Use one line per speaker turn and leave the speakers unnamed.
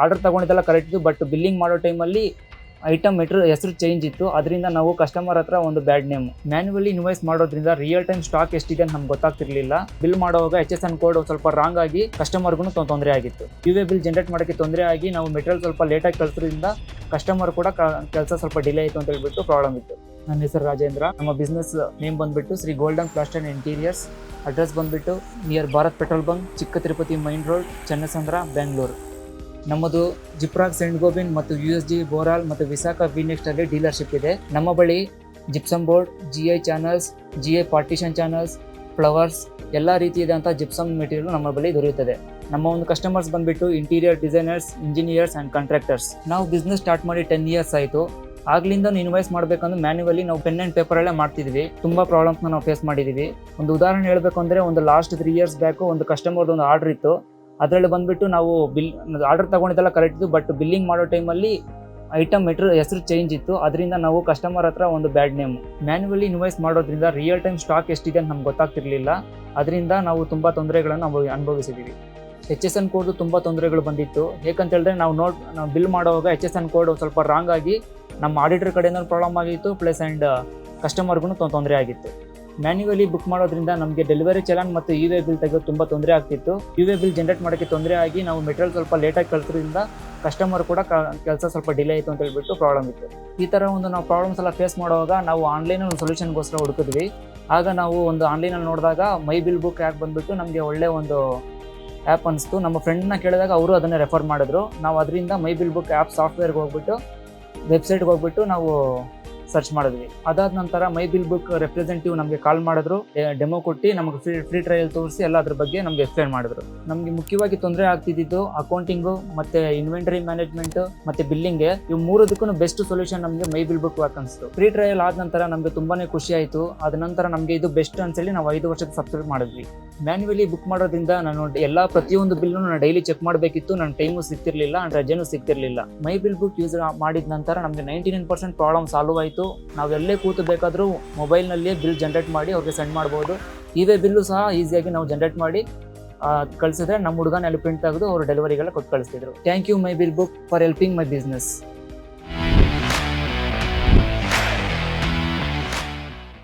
Order ತಗೊಂಡಿದ್ದೆಲ್ಲ correct ಇತ್ತು, but billing ಮಾಡೋ ಟೈಮಲ್ಲಿ ಐಟಮ್ ಹೆಸರು ಚೇಂಜ್ ಇತ್ತು. ಅದರಿಂದ ನಾವು ಕಸ್ಟಮರ್ ಹತ್ರ ಒಂದು ಬ್ಯಾಡ್ ನೇಮ್. ಮ್ಯಾನ್ಯುವಲಿ ಇನ್ವಾಯ್ಸ್ ಮಾಡೋದ್ರಿಂದ ರಿಯಲ್ ಟೈಮ್ ಸ್ಟಾಕ್ ಎಷ್ಟಿದೆ ಅಂತ ನಮ್ಗೆ ಗೊತ್ತಾಗ್ತಿರ್ಲಿಲ್ಲ. ಬಿಲ್ ಮಾಡುವಾಗ HSN ಕೋಡ್ ಸ್ವಲ್ಪ ರಾಂಗ್ ಆಗಿ ಕಸ್ಟಮರ್ಗೂ ತೊಂದರೆ ಆಗಿತ್ತು. UA ಬಿಲ್ ಜನರೇಟ್ ಮಾಡೋಕ್ಕೆ ತೊಂದರೆ ಆಗಿ ನಾವು ಮೆಟೀರಿಯಲ್ ಸ್ವಲ್ಪ ಲೇಟಾಗಿ ಕಳಿಸೋದ್ರಿಂದ ಕಸ್ಟಮರ್ ಕೂಡ ಕೆಲಸ ಸ್ವಲ್ಪ ಡಿಲೇ ಆಯಿತು ಅಂತ ಹೇಳ್ಬಿಟ್ಟು ಪ್ರಾಬ್ಲಮ್ ಇತ್ತು. ನನ್ನ ಹೆಸರು ರಾಜೇಂದ್ರ. ನಮ್ಮ ಬಿಸ್ನೆಸ್ ನೇಮ್ ಬಂದ್ಬಿಟ್ಟು Shri golden plaster and interiors. Address ಬಂದ್ಬಿಟ್ಟು ನಿಯರ್ ಭಾರತ್ ಪೆಟ್ರೋಲ್ ಬಂಕ್, ಚಿಕ್ಕ ತಿರುಪತಿ ಮೈನ್ ರೋಡ್, ಚೆನ್ನಸಂದ್ರ, ಬೆಂಗಳೂರು. ನಮ್ಮದು ಜಿಪ್ರಾಗ್, ಸೆಂಟ್ ಗೋಬಿನ್ ಮತ್ತು USG, ಬೋರಾಲ್ ಮತ್ತು ವಿಸಾಖ ವಿನೆಕ್ಸ್ಟ್ ಅಲ್ಲಿ ಡೀಲರ್ಶಿಪ್ ಇದೆ. ನಮ್ಮ ಬಳಿ gypsum board, GI channels, GI partition channels, flowers ಎಲ್ಲ ರೀತಿಯಾದಂಥ ಜಿಪ್ಸಮ್ ಮೆಟೀರಿಯಲ್ ನಮ್ಮ ಬಳಿ ದೊರೆಯುತ್ತದೆ. ನಮ್ಮ ಒಂದು ಕಸ್ಟಮರ್ಸ್ ಬಂದ್ಬಿಟ್ಟು interior designers, engineers and contractors. ನಾವು ಬಿಸ್ನೆಸ್ ಸ್ಟಾರ್ಟ್ ಮಾಡಿ 10 ಇಯರ್ಸ್ ಆಯಿತು. ಆಗ್ಲಿಂದ ಇನ್ವಾಯ್ಸ್ ಮಾಡಬೇಕಂದ್ರೆ ಮ್ಯಾನ್ಯುವಲಿ ನಾವು ಪೆನ್ ಆ್ಯಂಡ್ ಪೇಪರಲ್ಲೇ ಮಾಡ್ತಿದ್ವಿ. ತುಂಬ ಪ್ರಾಬ್ಲಮ್ಸ್ನ ನಾವು ಫೇಸ್ ಮಾಡಿದ್ದೀವಿ. ಒಂದು ಉದಾಹರಣೆ ಹೇಳಬೇಕು ಅಂದರೆ, ಒಂದು ಲಾಸ್ಟ್ 3 ಇಯರ್ಸ್ ಬ್ಯಾಕು ಒಂದು ಕಸ್ಟಮರ್ದು ಒಂದು ಆರ್ಡರ್ ಇತ್ತು. ಅದರಲ್ಲಿ ಬಂದುಬಿಟ್ಟು ನಾವು ಆರ್ಡರ್ ತಗೊಂಡಿದ್ದೆಲ್ಲ ಕರೆಕ್ಟ್ ಇತ್ತು, ಬಟ್ ಬಿಲ್ಲಿಂಗ್ ಮಾಡೋ ಟೈಮಲ್ಲಿ ಐಟಮ್ ಹೆಸರು ಚೇಂಜ್ ಇತ್ತು. ಅದರಿಂದ ನಾವು ಕಸ್ಟಮರ್ ಹತ್ರ ಒಂದು ಬ್ಯಾಡ್ ನೇಮ್. ಮ್ಯಾನ್ಯುವಲಿ ಇನ್ವಾಯ್ಸ್ ಮಾಡೋದ್ರಿಂದ ರಿಯಲ್ ಟೈಮ್ ಸ್ಟಾಕ್ ಎಷ್ಟಿದೆ ಅಂತ ನಮ್ಗೆ ಗೊತ್ತಾಗ್ತಿರ್ಲಿಲ್ಲ. ಅದರಿಂದ ನಾವು ತುಂಬ ತೊಂದರೆಗಳನ್ನು ಅನುಭವಿಸಿದ್ದೀವಿ. HSN ಕೋಡ್ ತುಂಬ ತೊಂದರೆಗಳು ಬಂದಿತ್ತು. ಏಕಂತ ಹೇಳಿದ್ರೆ ನಾವು ಬಿಲ್ ಮಾಡುವಾಗ HSN ಕೋಡ್ ಸ್ವಲ್ಪ ರಾಂಗ್ ಆಗಿ ನಮ್ಮ ಆಡಿಟರ್ ಕಡೆಯಿಂದ ಪ್ರಾಬ್ಲಮ್ ಆಗಿತ್ತು, ಪ್ಲಸ್ ಆ್ಯಂಡ್ ಕಸ್ಟಮರ್ಗೂ ತೊಂದರೆ ಆಗಿತ್ತು. ಮ್ಯಾನ್ಯುವಲಿ ಬುಕ್ ಮಾಡೋದ್ರಿಂದ ನಮಗೆ ಡೆಲಿವರಿ ಚಲಾನ್ ಮತ್ತು UA ಬಿಲ್ ತೆಗೆದು ತುಂಬ ತೊಂದರೆ ಆಗ್ತಿತ್ತು. UA ಬಿಲ್ ಜನರೇಟ್ ಮಾಡೋಕ್ಕೆ ತೊಂದರೆ ಆಗಿ ನಾವು ಮೆಟೀರಿಯಲ್ ಸ್ವಲ್ಪ ಲೇಟಾಗಿ ಕಳಿಸೋದ್ರಿಂದ ಕಸ್ಟಮರ್ ಕೂಡ ಕೆಲಸ ಸ್ವಲ್ಪ ಡಿಲೇ ಆಯಿತು ಅಂತ ಹೇಳ್ಬಿಟ್ಟು ಪ್ರಾಬ್ಲಮ್ ಇತ್ತು. ಈ ಥರ ನಾವು ಪ್ರಾಬ್ಲಮ್ಸ್ ಎಲ್ಲ ಫೇಸ್ ಮಾಡುವಾಗ ನಾವು ಆನ್ಲೈನಲ್ಲಿ ಒಂದು ಸೊಲ್ಯೂಷನ್ಗೋಸ್ಕರ ಹುಡುಕಿದ್ವಿ. ಆಗ ನಾವು ಒಂದು ಆನ್ಲೈನಲ್ಲಿ ನೋಡಿದಾಗ ಮೈ ಬಿಲ್ ಬುಕ್ ಆ್ಯಪ್ ಬಂದುಬಿಟ್ಟು ನಮಗೆ ಒಳ್ಳೆ ಒಂದು ಆ್ಯಪ್ ಅನಿಸ್ತು. ನಮ್ಮ ಫ್ರೆಂಡ್ನ ಕೇಳಿದಾಗ ಅವರು ಅದನ್ನೇ ರೆಫರ್ ಮಾಡಿದ್ರು. ನಾವು ಅದರಿಂದ ಮೈ ಬಿಲ್ ಬುಕ್ ಆ್ಯಪ್ ಸಾಫ್ಟ್ವೇರ್ಗೆ ಹೋಗ್ಬಿಟ್ಟು ವೆಬ್ಸೈಟ್ಗೆ ಹೋಗ್ಬಿಟ್ಟು ನಾವು ಸರ್ಚ್ ಮಾಡಿದ್ವಿ. ಅದಾದ ನಂತರ ಮೈ ಬಿಲ್ ಬುಕ್ ರೆಪ್ರೆಸೆಂಟೇಟಿವ್ ನಮಗೆ ಕಾಲ್ ಮಾಡಿದ್ರು, ಡೆಮೋ ಕೊಟ್ಟು ನಮಗೆ ಫ್ರೀ ಟ್ರಯಲ್ ತೋರಿಸಿ ಎಲ್ಲ ಅದ್ರ ಬಗ್ಗೆ ನಮಗೆ ಎಕ್ಸ್ಪ್ಲೇನ್ ಮಾಡಿದ್ರು. ನಮಗೆ ಮುಖ್ಯವಾಗಿ ತೊಂದರೆ ಆಗ್ತಿದ್ದು ಅಕೌಂಟಿಂಗು ಮತ್ತು ಇನ್ವೆಂಟರಿ ಮ್ಯಾನೇಜ್ಮೆಂಟ್ ಮತ್ತು ಬಿಲ್ಲಿಂಗ್ಗೆ. ಇವು ಮೂರದಕ್ಕೂ ಬೆಸ್ಟ್ ಸೊಲ್ಯೂಷನ್ ನಮಗೆ ಮೈ ಬಿಲ್ ಬುಕ್ ಅನಿಸ್ತು. ಫ್ರೀ ಟ್ರಯಲ್ ಆದ ನಂತರ ನಮಗೆ ತುಂಬಾ ಖುಷಿ ಆಯಿತು. ಅದ ನಂತರ ನಮಗೆ ಇದು ಬೆಸ್ಟ್ ಅಂತೇಳಿ ನಾವು 5 ವರ್ಷದ ಸಬ್ಸ್ಕ್ರೈಬ್ ಮಾಡಿದ್ವಿ. ಮ್ಯಾನ್ಯುವಲಿ ಬುಕ್ ಮಾಡೋದ್ರಿಂದ ನಾನು ಪ್ರತಿಯೊಂದು ಬಿಲ್ನು ನಾನು ಡೈಲಿ ಚೆಕ್ ಮಾಡಬೇಕಿತ್ತು. ನನ್ನ ಟೈಮು ಸಿಗ್ತಿರ್ಲಿಲ್ಲ, ರಜೆನೂ ಸಿಗ್ತಿರ್ಲಿಲ್ಲ. ಮೈ ಬಿಲ್ ಬುಕ್ ಯೂಸ್ ಮಾಡಿದ ನಂತರ ನಮಗೆ 99% ಪ್ರಾಬ್ಲಮ್ ಸಾಲ್ವ್ ಆಯಿತು. ನಾವು ಎಲ್ಲೇ ಕೂತು ಬೇಕಾದರೂ ಮೊಬೈಲ್ನಲ್ಲಿಯೇ ಬಿಲ್ ಜನರೇಟ್ ಮಾಡಿ ಅವ್ರಿಗೆ ಸೆಂಡ್ ಮಾಡ್ಬೋದು. UA ಬಿಲ್ಲು ಸಹ ಈಸಿಯಾಗಿ ನಾವು ಜನರೇಟ್ ಮಾಡಿ ಕಳಿಸಿದ್ರೆ ನಮ್ಮ ಹುಡುಗನ ಅಲ್ಲಿ ಪ್ರಿಂಟ್ ತೆಗೆದು ಅವರು ಡೆಲಿವರಿಗೆಲ್ಲ ಕೊಟ್ಟು ಕಳಿಸ್ತಿದ್ರು. Thank you my bill book for helping my business.